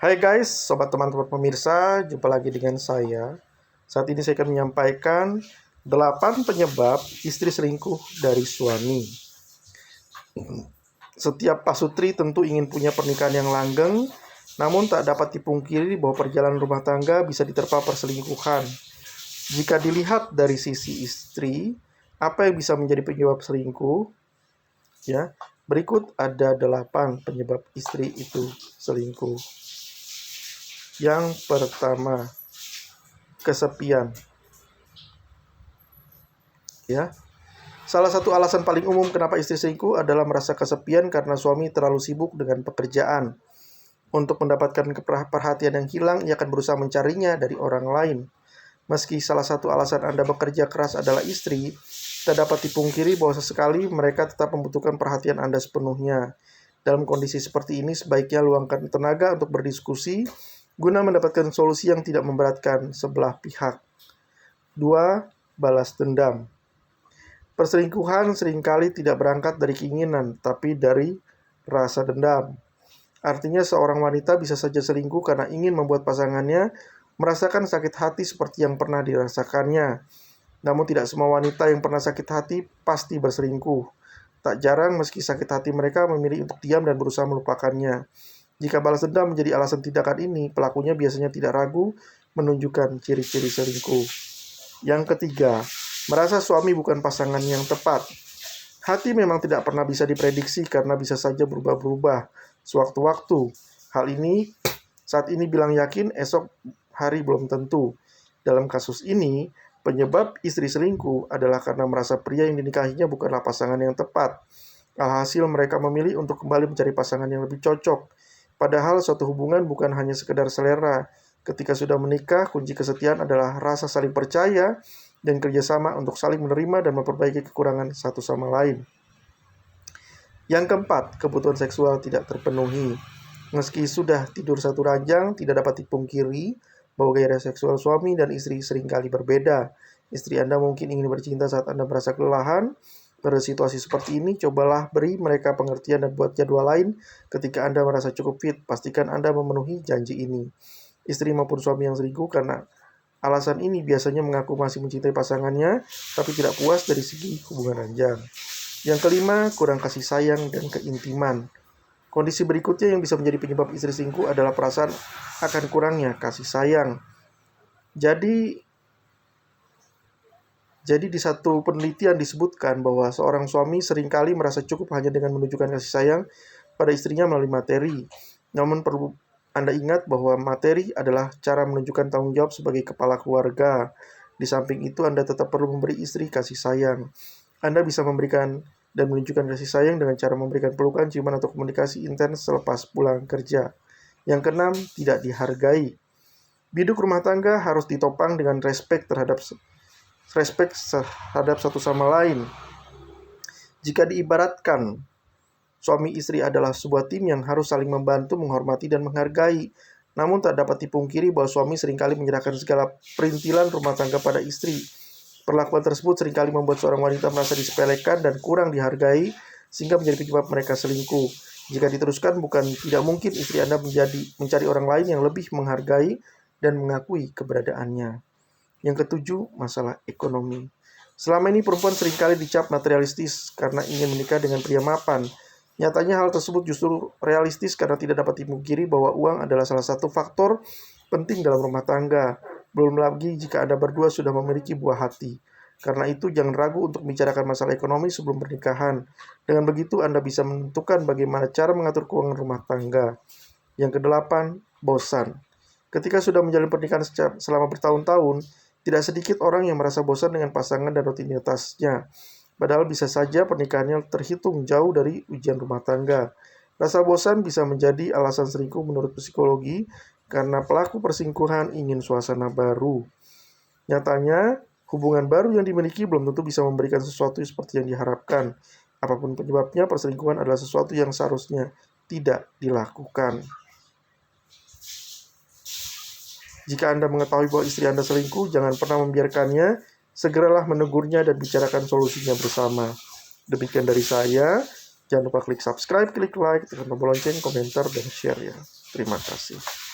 Hai guys, sobat teman-teman pemirsa, jumpa lagi dengan saya. Saat ini saya akan menyampaikan 8 penyebab istri selingkuh dari suami. Setiap pasutri tentu ingin punya pernikahan yang langgeng, namun tak dapat dipungkiri bahwa perjalanan rumah tangga bisa diterpa perselingkuhan. Jika dilihat dari sisi istri, apa yang bisa menjadi penyebab selingkuh? Ya, berikut ada 8 penyebab istri itu selingkuh. Yang pertama, kesepian. Ya. Salah satu alasan paling umum kenapa istri selingkuh adalah merasa kesepian karena suami terlalu sibuk dengan pekerjaan. Untuk mendapatkan perhatian yang hilang, ia akan berusaha mencarinya dari orang lain. Meski salah satu alasan Anda bekerja keras adalah istri, tak dapat dipungkiri bahwa sesekali mereka tetap membutuhkan perhatian Anda sepenuhnya. Dalam kondisi seperti ini, sebaiknya luangkan tenaga untuk berdiskusi guna mendapatkan solusi yang tidak memberatkan sebelah pihak. 2. Balas dendam. Perselingkuhan seringkali tidak berangkat dari keinginan, tapi dari rasa dendam. Artinya seorang wanita bisa saja selingkuh karena ingin membuat pasangannya merasakan sakit hati seperti yang pernah dirasakannya. Namun tidak semua wanita yang pernah sakit hati pasti berselingkuh. Tak jarang meski sakit hati mereka memilih untuk diam dan berusaha melupakannya. Jika balas dendam menjadi alasan tindakan ini, pelakunya biasanya tidak ragu menunjukkan ciri-ciri selingkuh. Yang ketiga, merasa suami bukan pasangan yang tepat. Hati memang tidak pernah bisa diprediksi karena bisa saja berubah-berubah sewaktu-waktu. Hal ini saat ini bilang yakin, esok hari belum tentu. Dalam kasus ini, penyebab istri selingkuh adalah karena merasa pria yang dinikahinya bukanlah pasangan yang tepat. Alhasil mereka memilih untuk kembali mencari pasangan yang lebih cocok. Padahal suatu hubungan bukan hanya sekedar selera. Ketika sudah menikah, kunci kesetiaan adalah rasa saling percaya dan kerjasama untuk saling menerima dan memperbaiki kekurangan satu sama lain. Yang keempat, kebutuhan seksual tidak terpenuhi. Meski sudah tidur satu ranjang, tidak dapat dipungkiri bahwa gairah seksual suami dan istri seringkali berbeda. Istri Anda mungkin ingin bercinta saat Anda merasa kelelahan. Pada situasi seperti ini, cobalah beri mereka pengertian dan buat jadwal lain ketika Anda merasa cukup fit. Pastikan Anda memenuhi janji ini. Istri maupun suami yang selingkuh karena alasan ini biasanya mengaku masih mencintai pasangannya, tapi tidak puas dari segi hubungan ranjang. Yang kelima, kurang kasih sayang dan keintiman. Kondisi berikutnya yang bisa menjadi penyebab istri selingkuh adalah perasaan akan kurangnya kasih sayang. Jadi di satu penelitian disebutkan bahwa seorang suami seringkali merasa cukup hanya dengan menunjukkan kasih sayang pada istrinya melalui materi. Namun perlu Anda ingat bahwa materi adalah cara menunjukkan tanggung jawab sebagai kepala keluarga. Di samping itu, Anda tetap perlu memberi istri kasih sayang. Anda bisa memberikan dan menunjukkan kasih sayang dengan cara memberikan pelukan, ciuman, atau komunikasi intens selepas pulang kerja. Yang keenam, tidak dihargai. Biduk rumah tangga harus ditopang dengan respek terhadap satu sama lain. Jika diibaratkan, suami istri adalah sebuah tim yang harus saling membantu, menghormati, dan menghargai. Namun tak dapat dipungkiri bahwa suami seringkali menyerahkan segala perintilan rumah tangga pada istri. Perlakuan tersebut seringkali membuat seorang wanita merasa disepelekan dan kurang dihargai, sehingga menjadi penyebab mereka selingkuh. Jika diteruskan, bukan tidak mungkin istri Anda mencari orang lain yang lebih menghargai dan mengakui keberadaannya. Yang ketujuh, masalah ekonomi. Selama ini perempuan seringkali dicap materialistis karena ingin menikah dengan pria mapan. Nyatanya hal tersebut justru realistis karena tidak dapat dipungkiri bahwa uang adalah salah satu faktor penting dalam rumah tangga. Belum lagi jika Anda berdua sudah memiliki buah hati. Karena itu jangan ragu untuk membicarakan masalah ekonomi sebelum pernikahan. Dengan begitu Anda bisa menentukan bagaimana cara mengatur keuangan rumah tangga. Yang kedelapan, bosan. Ketika sudah menjalin pernikahan selama bertahun-tahun, tidak sedikit orang yang merasa bosan dengan pasangan dan rutinitasnya. Padahal bisa saja pernikahannya terhitung jauh dari ujian rumah tangga. Rasa bosan bisa menjadi alasan selingkuh menurut psikologi karena pelaku perselingkuhan ingin suasana baru. Nyatanya, hubungan baru yang dimiliki belum tentu bisa memberikan sesuatu seperti yang diharapkan. Apapun penyebabnya, perselingkuhan adalah sesuatu yang seharusnya tidak dilakukan. Jika Anda mengetahui bahwa istri Anda selingkuh, jangan pernah membiarkannya. Segeralah menegurnya dan bicarakan solusinya bersama. Demikian dari saya. Jangan lupa klik subscribe, klik like, tekan tombol lonceng, komentar, dan share ya. Terima kasih.